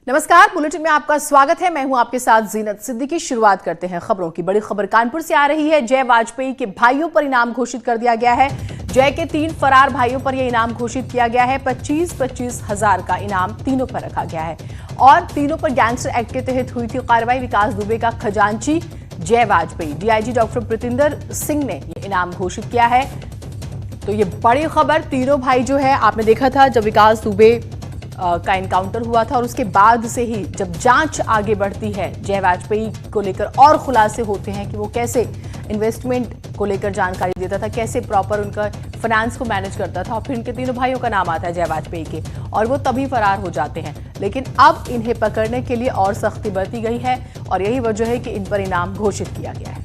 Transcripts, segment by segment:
नमस्कार, बुलेटिन में आपका स्वागत है। मैं हूं आपके साथ जीनत सिद्दीकी। शुरुआत करते हैं खबरों की। बड़ी खबर कानपुर से आ रही है। जय वाजपेयी के भाइयों पर इनाम घोषित कर दिया गया है। जय के 3 फरार भाइयों पर यह इनाम घोषित किया गया है। 25-25 हजार का इनाम तीनों पर रखा गया है और तीनों पर गैंगस्टर एक्ट के तहत हुई थी कार्रवाई। विकास दुबे का खजांची जय वाजपेयी, डीआईजी डॉक्टर प्रतिंदर सिंह ने यह इनाम घोषित किया है। तो ये बड़ी खबर, तीनों भाई जो है, आपने देखा था जब विकास दुबे का एनकाउंटर हुआ था और उसके बाद से ही जब जांच आगे बढ़ती है, जय वाजपेयी को लेकर और खुलासे होते हैं कि वो कैसे इन्वेस्टमेंट को लेकर जानकारी देता था, कैसे प्रॉपर उनका फाइनेंस को मैनेज करता था। और फिर इनके तीनों भाइयों का नाम आता है जय वाजपेयी के, और वो तभी फरार हो जाते हैं। लेकिन अब इन्हें पकड़ने के लिए और सख्ती बरती गई है और यही वजह है कि इन पर इनाम घोषित किया गया है।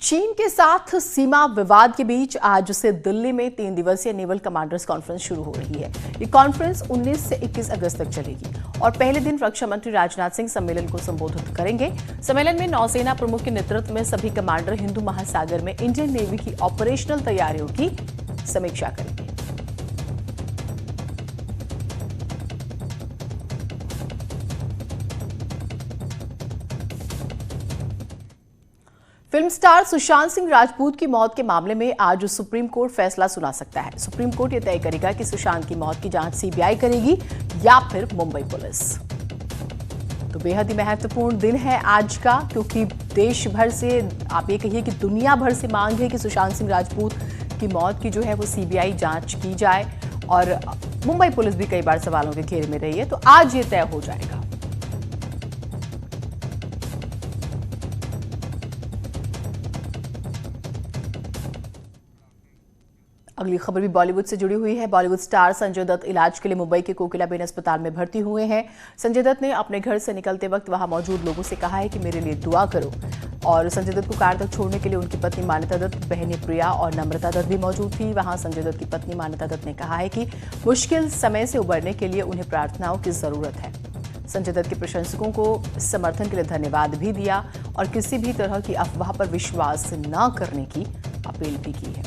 चीन के साथ सीमा विवाद के बीच आज से दिल्ली में 3 दिवसीय नेवल कमांडर्स कॉन्फ्रेंस शुरू हो रही है। ये कॉन्फ्रेंस 19 से 21 अगस्त तक चलेगी और पहले दिन रक्षा मंत्री राजनाथ सिंह सम्मेलन को संबोधित करेंगे। सम्मेलन में नौसेना प्रमुख के नेतृत्व में सभी कमांडर हिंदू महासागर में इंडियन नेवी की ऑपरेशनल तैयारियों की समीक्षा करेंगे। फिल्म स्टार सुशांत सिंह राजपूत की मौत के मामले में आज सुप्रीम कोर्ट फैसला सुना सकता है। सुप्रीम कोर्ट यह तय करेगा कि सुशांत की मौत की जांच सीबीआई करेगी या फिर मुंबई पुलिस। तो बेहद ही महत्वपूर्ण दिन है आज का, क्योंकि देश भर से, आप ये कहिए कि दुनिया भर से मांग है कि सुशांत सिंह राजपूत की मौत की जो है वो सीबीआई जांच की जाए। और मुंबई पुलिस भी कई बार सवालों के घेरे में रही है, तो आज ये तय हो जाएगा। अगली खबर भी बॉलीवुड से जुड़ी हुई है। बॉलीवुड स्टार संजय दत्त इलाज के लिए मुंबई के कोकिलाबेन अस्पताल में भर्ती हुए हैं। संजय दत्त ने अपने घर से निकलते वक्त वहां मौजूद लोगों से कहा है कि मेरे लिए दुआ करो। और संजय दत्त को कार तक छोड़ने के लिए उनकी पत्नी मान्यता दत्त, बहनें प्रिया और नम्रता दत्त भी मौजूद थी। वहां संजय दत्त की पत्नी मान्यता दत्त ने कहा है कि मुश्किल समय से उबरने के लिए उन्हें प्रार्थनाओं की जरूरत है। संजय दत्त के प्रशंसकों को समर्थन के लिए धन्यवाद भी दिया और किसी भी तरह की अफवाह पर विश्वास न करने की अपील भी की है।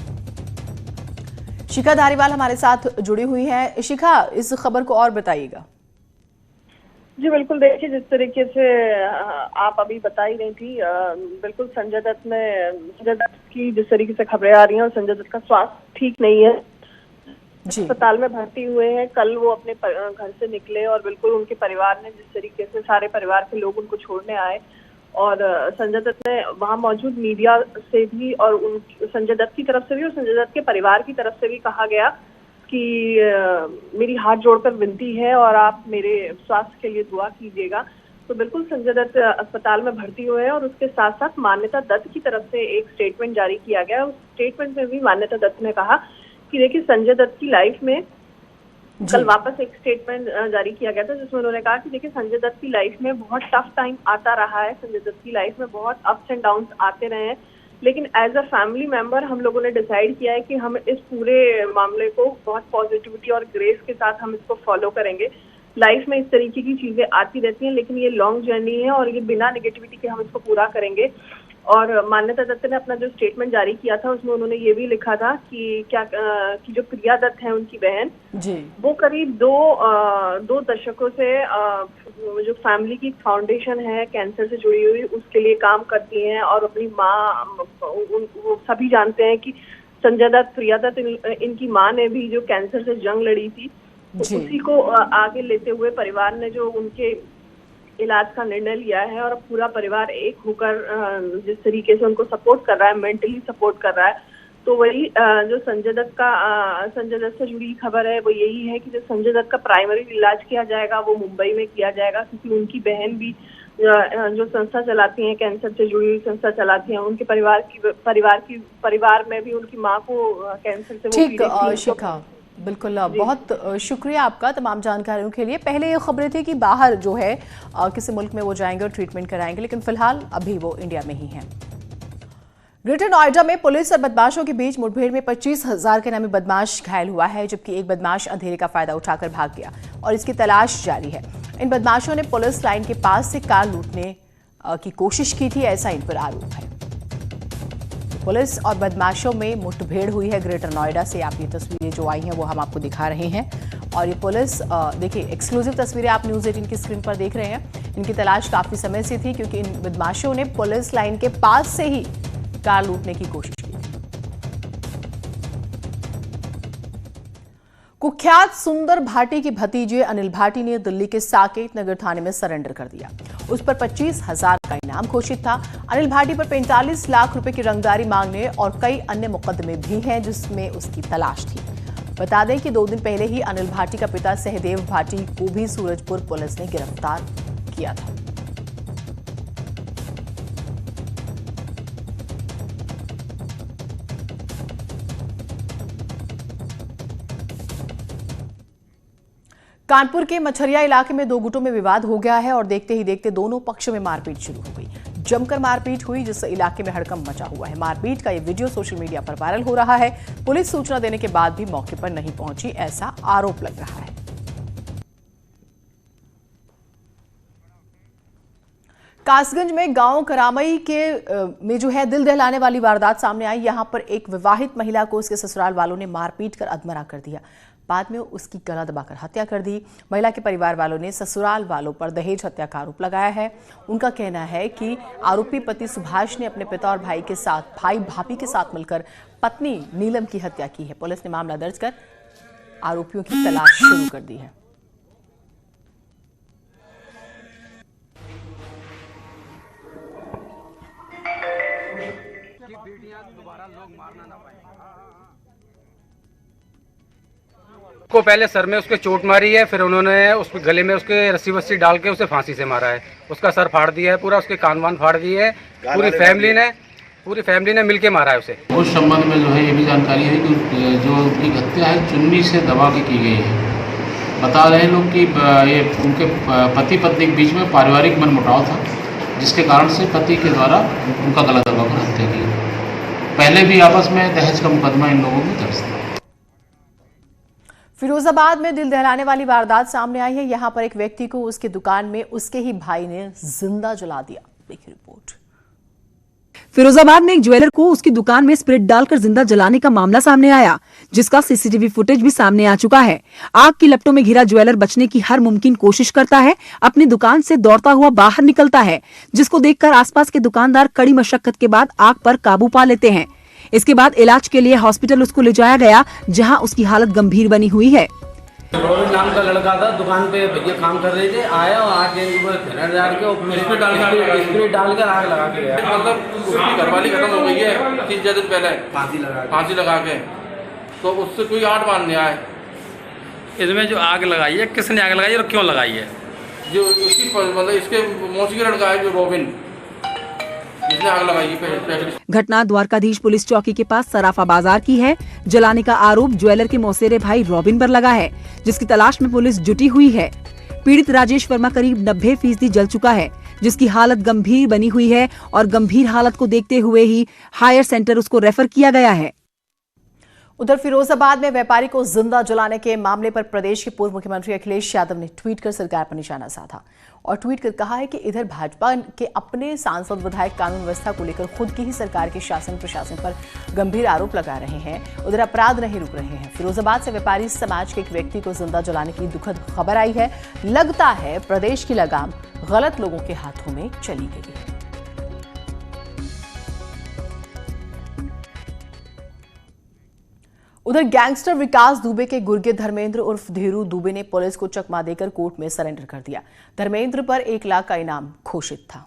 शिखा धारीवाल हमारे साथ जुड़ी हुई है। शिखा, इस खबर को और बताइएगा। जी बिल्कुल, देखिए जिस तरीके से आप अभी बता ही रही थी, बिल्कुल संजय दत्त की जिस तरीके से खबरें आ रही हैं और संजय दत्त का स्वास्थ्य ठीक नहीं है, अस्पताल में भर्ती हुए हैं। कल वो अपने घर से निकले और बिल्कुल उनके परिवार ने जिस तरीके से, सारे परिवार के लोग उनको छोड़ने आए और संजय दत्त ने वहां मौजूद मीडिया से भी और संजय दत्त की तरफ से भी और संजय दत्त के परिवार की तरफ से भी कहा गया कि मेरी हाथ जोड़कर विनती है और आप मेरे स्वास्थ्य के लिए दुआ कीजिएगा। तो बिल्कुल संजय दत्त अस्पताल में भर्ती हुए हैं और उसके साथ साथ मान्यता दत्त की तरफ से एक स्टेटमेंट जारी किया गया। उस स्टेटमेंट में भी मान्यता दत्त ने कहा कि देखिए, संजय दत्त की लाइफ में कल वापस एक स्टेटमेंट जारी किया गया था जिसमें उन्होंने कहा कि देखिए, संजय दत्त की लाइफ में बहुत टफ टाइम आता रहा है, संजय दत्त की लाइफ में बहुत अप्स एंड डाउन्स आते रहे हैं, लेकिन एज अ फैमिली मेंबर हम लोगों ने डिसाइड किया है कि हम इस पूरे मामले को बहुत पॉजिटिविटी और ग्रेस के साथ हम इसको फॉलो करेंगे। लाइफ में इस तरीके की चीजें आती रहती हैं, लेकिन ये लॉन्ग जर्नी है और ये बिना नेगेटिविटी के हम इसको पूरा करेंगे। और मान्यता दत्त ने अपना जो स्टेटमेंट जारी किया था उसमें उन्होंने ये भी लिखा था कि कि जो प्रिया दत्त है, उनकी बहन जी, वो करीब दो दशकों से जो फैमिली की फाउंडेशन है कैंसर से जुड़ी हुई, उसके लिए काम करती हैं और अपनी माँ, वो सभी जानते हैं कि संजय दत्त, प्रिया दत्त, इनकी माँ ने भी जो कैंसर से जंग लड़ी थी, तो उसी को आगे लेते हुए परिवार ने जो उनके इलाज का निर्णय लिया है और पूरा परिवार एक होकर जिस तरीके से उनको सपोर्ट कर रहा है, मेंटली सपोर्ट कर रहा है, तो वही जो संजय दत्त से जुड़ी खबर है वो यही है कि जो संजय दत्त का प्राइमरी इलाज किया जाएगा वो मुंबई में किया जाएगा, क्योंकि उनकी बहन भी जो संस्था चलाती हैं, कैंसर से जुड़ी हुई संस्था चलाती हैं, उनके परिवार में भी उनकी माँ को कैंसर से ठीक। बिल्कुल, बहुत शुक्रिया आपका तमाम जानकारियों के लिए। पहले ये खबरें थी कि बाहर जो है किसी मुल्क में वो जाएंगे और ट्रीटमेंट कराएंगे, लेकिन फिलहाल अभी वो इंडिया में ही हैं। ग्रेटर नोएडा में पुलिस और बदमाशों के बीच मुठभेड़ में 25,000 के नामी बदमाश घायल हुआ है, जबकि एक बदमाश अंधेरे का फायदा उठाकर भाग गया और इसकी तलाश जारी है। इन बदमाशों ने पुलिस लाइन के पास से कार लूटने की कोशिश की थी, ऐसा इन पर आरोप है। पुलिस और बदमाशों में मुठभेड़ हुई है ग्रेटर नोएडा से। आप ये तस्वीरें जो आई हैं वो हम आपको दिखा रहे हैं और ये पुलिस देखिए एक्सक्लूसिव तस्वीरें आप न्यूज़ 18 की स्क्रीन पर देख रहे हैं। इनकी तलाश काफी समय से थी क्योंकि इन बदमाशों ने पुलिस लाइन के पास से ही कार लूटने की कोशिश की थी। कुख्यात सुंदर भाटी के भतीजे अनिल भाटी ने दिल्ली के साकेत नगर थाने में सरेंडर कर दिया। उस पर 25,000 का इनाम घोषित था। अनिल भाटी पर 45 लाख रुपए की रंगदारी मांगने और कई अन्य मुकदमे भी हैं जिसमें उसकी तलाश थी। बता दें कि 2 दिन पहले ही अनिल भाटी का पिता सहदेव भाटी को भी सूरजपुर पुलिस ने गिरफ्तार किया था। कानपुर के मछरिया इलाके में 2 गुटों में विवाद हो गया है और देखते ही देखते दोनों पक्षों में मारपीट शुरू हो गई। जमकर मारपीट हुई जिससे इलाके में हड़कंप मचा हुआ है। मारपीट का ये वीडियो सोशल मीडिया पर वायरल हो रहा है। पुलिस सूचना देने के बाद भी मौके पर नहीं पहुंची, ऐसा आरोप लग रहा है। कासगंज में गांव करामई में जो है दिल दहलाने वाली वारदात सामने आई। यहां पर एक विवाहित महिला को उसके ससुराल वालों ने मारपीट कर अधमरा कर दिया। बाद में उसकी गला दबाकर हत्या कर दी। महिला के परिवार वालों ने ससुराल वालों पर दहेज हत्या का आरोप लगाया है। उनका कहना है कि आरोपी पति सुभाष ने अपने पिता और भाई भाभी के साथ मिलकर पत्नी नीलम की हत्या की है। पुलिस ने मामला दर्ज कर आरोपियों की तलाश शुरू कर दी है। को पहले सर में उसके चोट मारी है, फिर उन्होंने उसके गले में उसके रस्सी वस्सी डाल के उसे फांसी से मारा है। उसका सर फाड़ दिया है पूरा, उसके कान वान फाड़ दिए है। पूरी फैमिली ने मिलके मारा है उसे। उस संबंध में जो है ये भी जानकारी है कि जो उनकी हत्या है चुन्नी से दबा के की गई है। बता रहे हैं लोग कि ये उनके पति पत्नी के बीच में पारिवारिक मनमुटाव था, जिसके कारण से पति के द्वारा उनका गला दबाकर हत्या की। पहले भी आपस में दहेज का मुकदमा इन लोगों में दर्ज था। फिरोजाबाद में दिल दहलाने वाली वारदात सामने आई है। यहां पर एक व्यक्ति को उसकी दुकान में उसके ही भाई ने जिंदा जला दिया। देखिए रिपोर्ट। फिरोजाबाद में एक ज्वेलर को उसकी दुकान में स्प्रिट डालकर जिंदा जलाने का मामला सामने आया, जिसका सीसीटीवी फुटेज भी सामने आ चुका है। आग की लपटों में घिरा ज्वेलर बचने की हर मुमकिन कोशिश करता है, अपनी दुकान से दौड़ता हुआ बाहर निकलता है, जिसको देखकर आसपास के दुकानदार कड़ी मशक्कत के बाद आग पर काबू पा लेते हैं। इसके बाद इलाज के लिए हॉस्पिटल उसको ले जाया गया, जहां उसकी हालत गंभीर बनी हुई है। रोहित नाम का लड़का था, दुकान पे भैया काम कर रहे थे, आया और आग के ऊपर स्प्रे डालकर आग लगा के गया। मतलब उसकी घरवाली खत्म हो गई है 3-4 दिन पहले फांसी लगा के, तो उससे कोई 8 बार नहीं आए। इसमें जो आग लगाई है, किसने आग लगाई है और क्यों लगाई है? जो उसकी मतलब इसके मौसी का लड़का है जो रोबिन, इसने आग लगाई है। घटना द्वारकाधीश पुलिस चौकी के पास सराफा बाजार की है। जलाने का आरोप ज्वेलर के मौसेरे भाई रॉबिन पर लगा है, जिसकी तलाश में पुलिस जुटी हुई है। पीड़ित राजेश वर्मा करीब 90% जल चुका है, जिसकी हालत गंभीर बनी हुई है और गंभीर हालत को देखते हुए ही हायर सेंटर उसको रेफर किया गया है। उधर फिरोजाबाद में व्यापारी को जिंदा जलाने के मामले पर प्रदेश के पूर्व मुख्यमंत्री अखिलेश यादव ने ट्वीट कर सरकार पर निशाना साधा और ट्वीट कर कहा है कि इधर भाजपा के अपने सांसद विधायक कानून व्यवस्था को लेकर खुद की ही सरकार के शासन प्रशासन पर गंभीर आरोप लगा रहे हैं। उधर अपराध नहीं रुक रहे हैं। फिरोजाबाद से व्यापारी समाज के एक व्यक्ति को जिंदा जलाने की दुखद खबर आई है। लगता है प्रदेश की लगाम गलत लोगों के हाथों में चली गई है। उधर गैंगस्टर विकास दुबे के गुर्गे धर्मेंद्र उर्फ धीरू दुबे ने पुलिस को चकमा देकर कोर्ट में सरेंडर कर दिया। धर्मेंद्र पर 1 लाख का इनाम घोषित था।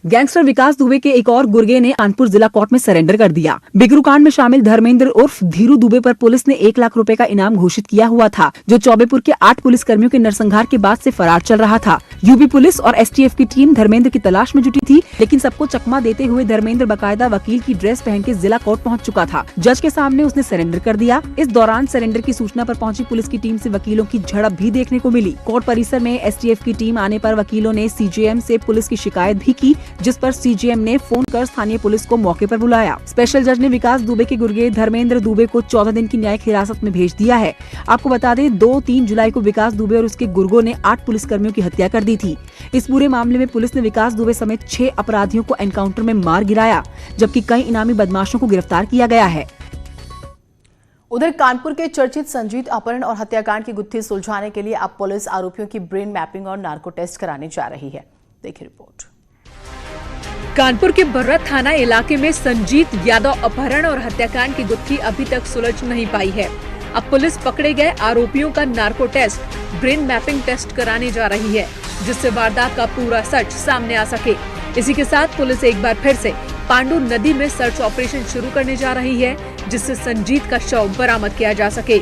गैंगस्टर विकास दुबे के एक और गुर्गे ने कानपुर जिला कोर्ट में सरेंडर कर दिया। बिगरू कांड में शामिल धर्मेंद्र उर्फ धीरू दुबे पर पुलिस ने 1 लाख रुपए का इनाम घोषित किया हुआ था, जो चौबेपुर के 8 पुलिसकर्मियों के नरसंहार के बाद से फरार चल रहा था। यूपी पुलिस और एसटीएफ की टीम धर्मेंद्र की तलाश में जुटी थी, लेकिन सबको चकमा देते हुए धर्मेंद्र बाकायदा वकील की ड्रेस पहन के जिला कोर्ट पहुंच चुका था। जज के सामने उसने सरेंडर कर दिया। इस दौरान सरेंडर की सूचना पर पहुंची पुलिस की टीम से वकीलों की झड़प भी देखने को मिली। कोर्ट परिसर में एसटीएफ की टीम आने पर वकीलों ने सीजेएम से पुलिस की शिकायत भी की, जिस पर सीजेएम ने फोन कर स्थानीय पुलिस को मौके पर बुलाया। स्पेशल जज ने विकास दुबे के गुर्गे धर्मेंद्र दुबे को 14 दिन की न्यायिक हिरासत में भेज दिया है। आपको बता दें 2-3 जुलाई को विकास दुबे और उसके गुर्गों ने 8 पुलिसकर्मियों की हत्या कर दी थी। इस पूरे मामले में पुलिस ने विकास दुबे समेत 6 अपराधियों को एनकाउंटर में मार गिराया, जबकि कई इनामी बदमाशों को गिरफ्तार किया गया है। उधर कानपुर के चर्चित संजीत अपहरण और हत्याकांड की गुत्थी सुलझाने के लिए अब पुलिस आरोपियों की ब्रेन मैपिंग और नार्को टेस्ट कराने जा रही है। देखिए रिपोर्ट। कानपुर के बर्रा थाना इलाके में संजीत यादव अपहरण और हत्याकांड की गुत्थी अभी तक सुलझ नहीं पाई है। अब पुलिस पकड़े गए आरोपियों का narco test, brain mapping test कराने जा रही है, जिससे वारदात का पूरा सच सामने आ सके। इसी के साथ पुलिस एक बार फिर से पांडु नदी में सर्च ऑपरेशन शुरू करने जा रही है, जिससे संजीत का शव बरामद किया जा सके।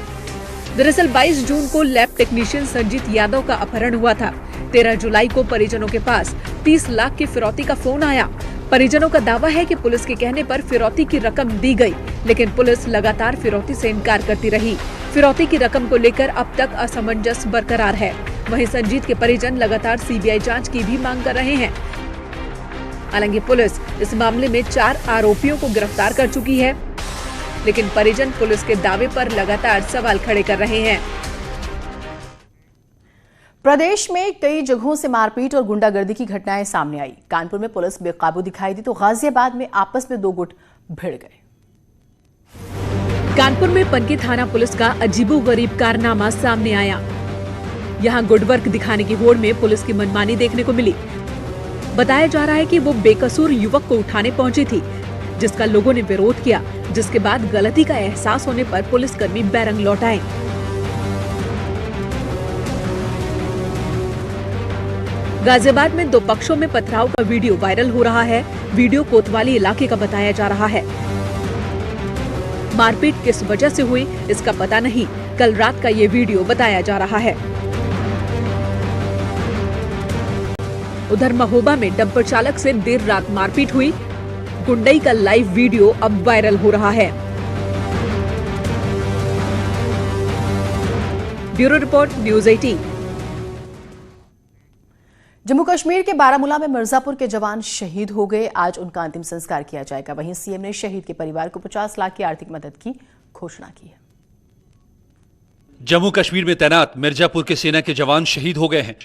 दरअसल 22 जून को लैब टेक्नीशियन संजीत यादव का अपहरण हुआ था। 13 जुलाई को परिजनों के पास 30 लाख की फिरौती का फोन आया। परिजनों का दावा है कि पुलिस के कहने पर फिरौती की रकम दी गई, लेकिन पुलिस लगातार फिरौती से इनकार करती रही। फिरौती की रकम को लेकर अब तक असमंजस बरकरार है। वहीं संजीत के परिजन लगातार सीबीआई जांच की भी मांग कर रहे हैं। हालांकि पुलिस इस मामले में 4 आरोपियों को गिरफ्तार कर चुकी है, लेकिन परिजन पुलिस के दावे पर लगातार सवाल खड़े कर रहे हैं। प्रदेश में कई जगहों से मारपीट और गुंडागर्दी की घटनाएं सामने आई। कानपुर में पुलिस बेकाबू दिखाई दी तो गाजियाबाद में आपस में 2 गुट भिड़ गए। कानपुर में पनकी थाना पुलिस का अजीबोगरीब कारनामा सामने आया। यहां गुडवर्क दिखाने की होड़ में पुलिस की मनमानी देखने को मिली। बताया जा रहा है कि वो बेकसूर युवक को उठाने पहुंची थी, जिसका लोगों ने विरोध किया, जिसके बाद गलती का एहसास होने पर पुलिसकर्मी बैरंग लौट आए। गाजियाबाद में 2 पक्षों में पथराव का वीडियो वायरल हो रहा है। वीडियो कोतवाली इलाके का बताया जा रहा है। मारपीट किस वजह से हुई इसका पता नहीं। कल रात का ये वीडियो बताया जा रहा है। उधर महोबा में डंपर चालक से देर रात मारपीट हुई। गुंडई का लाइव वीडियो अब वायरल हो रहा है। Bureau report, news 18। Jammu Kashmir के बारामूला में मिर्जापुर के जवान शहीद हो गए। आज उनका अंतिम संस्कार किया जाएगा। वहीं सीएम ने शहीद के परिवार को 50 लाख की आर्थिक मदद की घोषणा की है। जम्मू कश्मीर में तैनात मिर्जापुर के सेना के जवान शहीद हो गए हैं।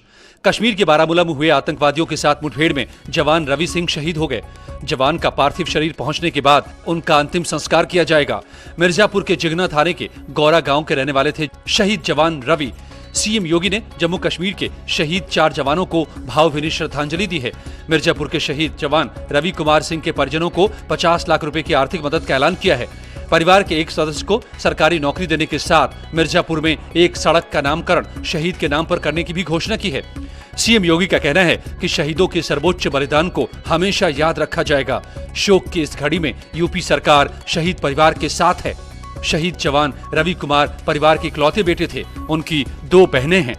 कश्मीर के बारामूला में हुए आतंकवादियों के साथ मुठभेड़ में जवान रवि सिंह शहीद हो गए। जवान का पार्थिव शरीर पहुंचने के बाद उनका अंतिम संस्कार किया जाएगा। मिर्जापुर के जिगना थाने के गौरा गांव के रहने वाले थे शहीद जवान रवि। सीएम योगी ने जम्मू कश्मीर के शहीद 4 जवानों को भावभीनी श्रद्धांजलि दी है। मिर्जापुर के शहीद जवान रवि कुमार सिंह के परिजनों को 50 लाख रुपए की आर्थिक मदद का ऐलान किया है। परिवार के एक सदस्य को सरकारी नौकरी देने के साथ मिर्जापुर में एक सड़क का नामकरण शहीद के नाम पर करने की भी घोषणा की है। सीएम योगी का कहना है कि शहीदों के सर्वोच्च बलिदान को हमेशा याद रखा जाएगा। शोक की इस घड़ी में यूपी सरकार शहीद परिवार के साथ है। शहीद जवान रवि कुमार परिवार के इकलौते बेटे थे। उनकी 2 बहनें हैं।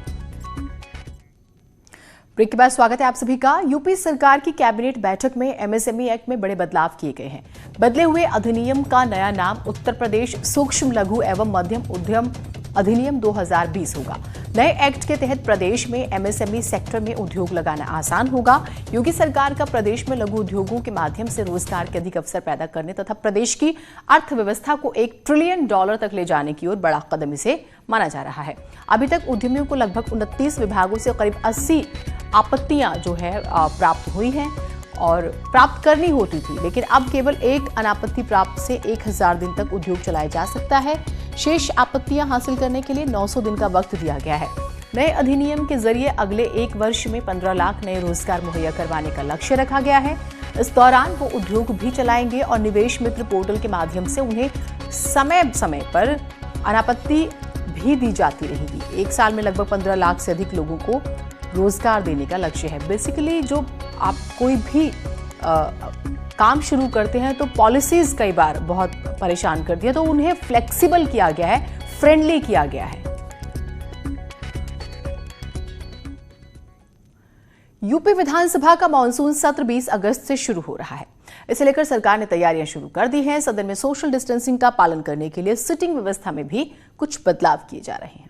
ब्रेक के बाद स्वागत है आप सभी का। यूपी सरकार की कैबिनेट बैठक में एमएसएमई एक्ट में बड़े बदलाव किए गए हैं। बदले हुए अधिनियम का नया नाम उत्तर प्रदेश सूक्ष्म लघु एवं मध्यम उद्यम अधिनियम 2020 होगा। नए एक्ट के तहत प्रदेश में एमएसएमई सेक्टर में उद्योग लगाना आसान होगा। योगी सरकार का प्रदेश में लघु उद्योगों के माध्यम से रोजगार के अधिक अवसर पैदा करने तथा प्रदेश की अर्थव्यवस्था को $1 ट्रिलियन तक ले जाने की ओर बड़ा कदम इसे माना जा रहा है। अभी तक उद्यमियों को लगभग 29 विभागों से करीब 80 आपत्तियां जो है प्राप्त हुई हैं और प्राप्त करनी होती थी, लेकिन अब केवल 1 अनापत्ति प्राप्त से 1000 दिन तक उद्योग चलाया जा सकता है। शेष आपत्तियां हासिल करने के लिए 900 दिन का वक्त दिया गया है। नए अधिनियम के जरिए अगले 1 वर्ष में 15 लाख नए रोजगार मुहैया करवाने का लक्ष्य रखा गया है। इस दौरान वो उद्योग भी चलाएंगे और निवेश मित्र पोर्टल के माध्यम से उन्हें समय समय पर अनापत्ति भी दी जाती रहेगी। 1 साल में लगभग 15 लाख से अधिक लोगों को रोजगार देने का लक्ष्य है। बेसिकली जो आप कोई भी काम शुरू करते हैं तो पॉलिसीज कई बार बहुत परेशान करती है, तो उन्हें फ्लेक्सिबल किया गया है, फ्रेंडली किया गया है। यूपी विधानसभा का मॉनसून सत्र 20 अगस्त से शुरू हो रहा है। इसे लेकर सरकार ने तैयारियां शुरू कर दी हैं। सदन में सोशल डिस्टेंसिंग का पालन करने के लिए सिटिंग व्यवस्था में भी कुछ बदलाव किए जा रहे हैं।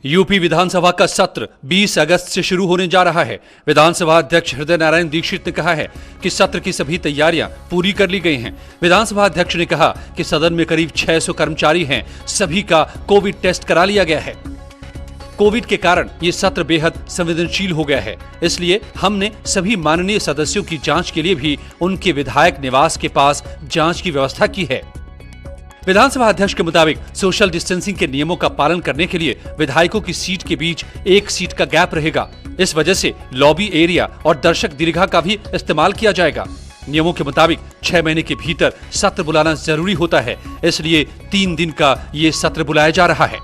यूपी विधानसभा का सत्र 20 अगस्त से शुरू होने जा रहा है। विधानसभा अध्यक्ष हृदय नारायण दीक्षित ने कहा है कि सत्र की सभी तैयारियां पूरी कर ली गई हैं। विधानसभा अध्यक्ष ने कहा कि सदन में करीब 600 कर्मचारी हैं, सभी का कोविड टेस्ट करा लिया गया है। कोविड के कारण ये सत्र बेहद संवेदनशील हो गया है, इसलिए हमने सभी माननीय सदस्यों की जांच के लिए भी उनके विधायक निवास के पास जांच की व्यवस्था की है। विधानसभा अध्यक्ष के मुताबिक सोशल डिस्टेंसिंग के नियमों का पालन करने के लिए विधायकों की सीट के बीच एक सीट का गैप रहेगा। इस वजह से लॉबी एरिया और दर्शक दीर्घा का भी इस्तेमाल किया जाएगा। नियमों के मुताबिक 6 महीने के भीतर सत्र बुलाना जरूरी होता है, इसलिए 3 दिन का ये सत्र बुलाया जा रहा है।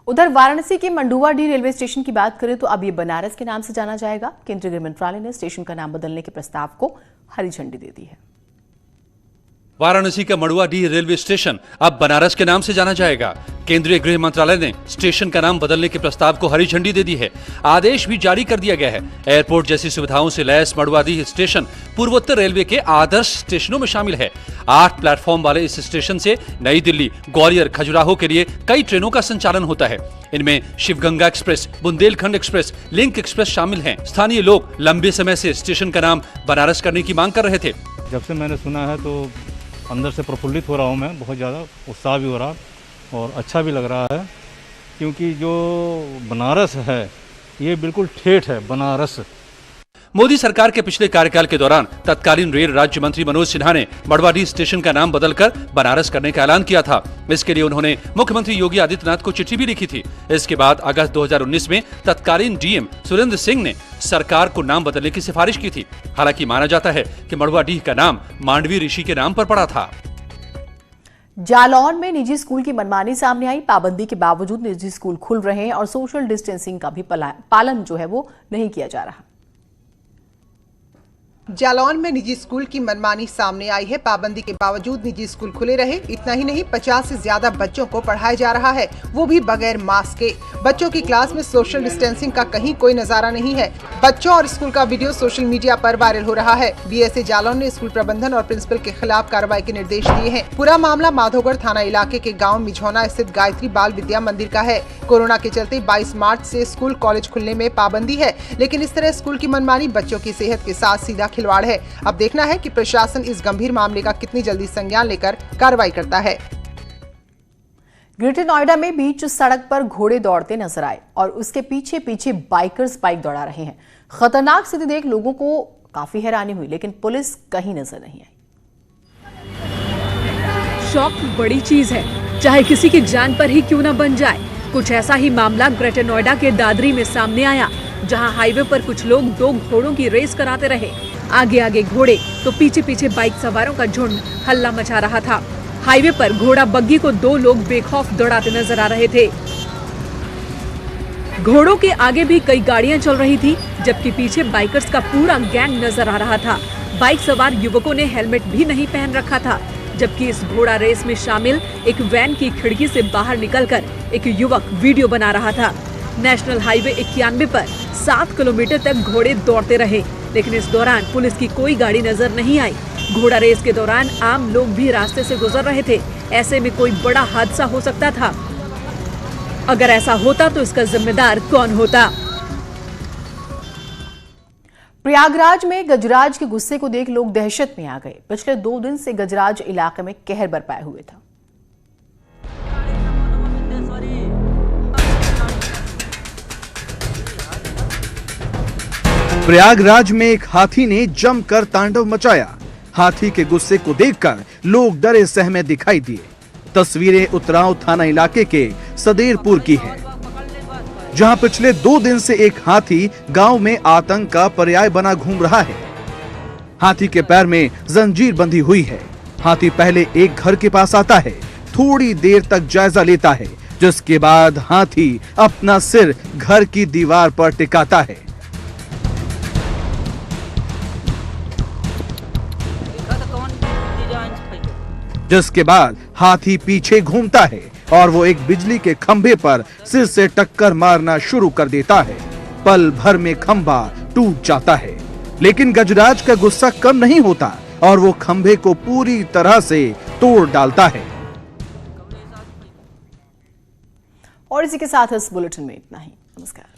उधर वाराणसी के मंडुवाडीह रेलवे स्टेशन की बात करें तो अब ये बनारस के नाम से जाना जाएगा। केंद्रीय गृह मंत्रालय ने स्टेशन का नाम बदलने के प्रस्ताव को हरी झंडी दे दी है। वाराणसी का मंडुवाडीह रेलवे स्टेशन अब बनारस के नाम से जाना जाएगा। केंद्रीय गृह मंत्रालय ने स्टेशन का नाम बदलने के प्रस्ताव को हरी झंडी दे दी है। आदेश भी जारी कर दिया गया है। एयरपोर्ट जैसी सुविधाओं से लैस मंडुवाडीह स्टेशन पूर्वोत्तर रेलवे के आदर्श स्टेशनों में शामिल है। 8 प्लेटफॉर्म वाले इस स्टेशन से नई दिल्ली, ग्वालियर, खजुराहो के लिए कई ट्रेनों का संचालन होता है। इनमें Shivganga express, Bundelkhand express, link express शामिल हैं। स्थानीय लोग लंबे समय से स्टेशन का नाम बनारस करने की मांग कर रहे थे। जब से मैंने सुना है तो अंदर से प्रफुल्लित हो रहा हूँ मैं, बहुत ज़्यादा उत्साह भी हो रहा और अच्छा भी लग रहा है, क्योंकि जो बनारस है ये बिल्कुल ठेठ है बनारस। मोदी सरकार के पिछले कार्यकाल के दौरान तत्कालीन रेल राज्य मंत्री मनोज सिन्हा ने मंडुवाडीह स्टेशन का नाम बदलकर बनारस करने का ऐलान किया था। इसके लिए उन्होंने मुख्यमंत्री योगी आदित्यनाथ को चिट्ठी भी लिखी थी। इसके बाद अगस्त 2019 में तत्कालीन डीएम सुरेंद्र सिंह ने सरकार को नाम बदलने की सिफारिश की थी। हालांकि माना जाता है कि मंडुवाडीह का नाम मांडवी ऋषि के नाम पर पड़ा था। जालौन में निजी स्कूल की मनमानी सामने आई। पाबंदी के बावजूद निजी स्कूल खुल रहे हैं और सोशल डिस्टेंसिंग का भी पालन जो है वो नहीं किया जा रहा। जालौन में निजी स्कूल की मनमानी सामने आई है। पाबंदी के बावजूद निजी स्कूल खुले रहे। इतना ही नहीं, 50 से ज्यादा बच्चों को पढ़ाया जा रहा है, वो भी बगैर मास्क के। बच्चों की क्लास में सोशल डिस्टेंसिंग का कहीं कोई नजारा नहीं है। बच्चों और स्कूल का वीडियो सोशल मीडिया पर वायरल हो रहा है। बीएसए जालौन ने स्कूल प्रबंधन और प्रिंसिपल के खिलाफ कार्रवाई के निर्देश दिए हैं। पूरा मामला माधोगढ़ थाना इलाके के गाँव मिझौना स्थित गायत्री बाल विद्या मंदिर का है। कोरोना के चलते 22 मार्च से स्कूल कॉलेज खुलने में पाबंदी है, लेकिन इस तरह स्कूल की मनमानी बच्चों की सेहत के साथ सीधा खिलवाड़ है। अब देखना है कि प्रशासन इस गंभीर मामले का कितनी जल्दी संज्ञान लेकर कार्रवाई करता है। ग्रेटर नोएडा में बीच सड़क पर घोड़े दौड़ते नजर आए और उसके पीछे पीछे बाइकर्स बाइक दौड़ा रहे हैं। खतरनाक स्थिति देख लोगों को काफी हैरानी हुई, लेकिन पुलिस कहीं नजर नहीं आई। शौक बड़ी चीज है, चाहे किसी की जान पर ही क्यों न बन जाए। कुछ ऐसा ही मामला ग्रेटर नोएडा के दादरी में सामने आया, जहां हाईवे पर कुछ लोग 2 घोड़ों की रेस कराते रहे। आगे आगे घोड़े तो पीछे पीछे बाइक सवारों का झुंड हल्ला मचा रहा था। हाईवे पर घोड़ा बग्गी को 2 लोग बेखौफ दौड़ाते नजर आ रहे थे। घोड़ों के आगे भी कई गाड़ियां चल रही थी, जबकि पीछे बाइकर्स का पूरा गैंग नजर आ रहा था। बाइक सवार युवकों ने हेलमेट भी नहीं पहन रखा था, जबकि इस घोड़ा रेस में शामिल एक वैन की खिड़की से बाहर निकलकर एक युवक वीडियो बना रहा था। नेशनल हाईवे 91 पर 7 किलोमीटर तक घोड़े दौड़ते रहे, लेकिन इस दौरान पुलिस की कोई गाड़ी नजर नहीं आई। घोड़ा रेस के दौरान आम लोग भी रास्ते से गुजर रहे थे। ऐसे में कोई बड़ा हादसा हो सकता था। अगर ऐसा होता तो इसका जिम्मेदार कौन होता? प्रयागराज में गजराज के गुस्से को देख लोग दहशत में आ गए। पिछले 2 दिन से गजराज इलाके में कहर बरपाए हुए था। प्रयागराज में एक हाथी ने जमकर तांडव मचाया। हाथी के गुस्से को देखकर लोग डरे सहमे दिखाई दिए। तस्वीरें उतराव थाना इलाके के सदेरपुर की हैं, जहां पिछले 2 दिन से एक हाथी गांव में आतंक का पर्याय बना घूम रहा है। हाथी के पैर में जंजीर बंधी हुई है। हाथी पहले एक घर के पास आता है, थोड़ी देर तक जायजा लेता है, जिसके बाद हाथी अपना सिर घर की दीवार पर टिकाता है। जिसके बाद हाथी पीछे घूमता है और वो एक बिजली के खंभे पर सिर से टक्कर मारना शुरू कर देता है। पल भर में खंभा टूट जाता है, लेकिन गजराज का गुस्सा कम नहीं होता और वो खंभे को पूरी तरह से तोड़ डालता है। और इसी के साथ इस बुलेटिन में इतना ही। नमस्कार।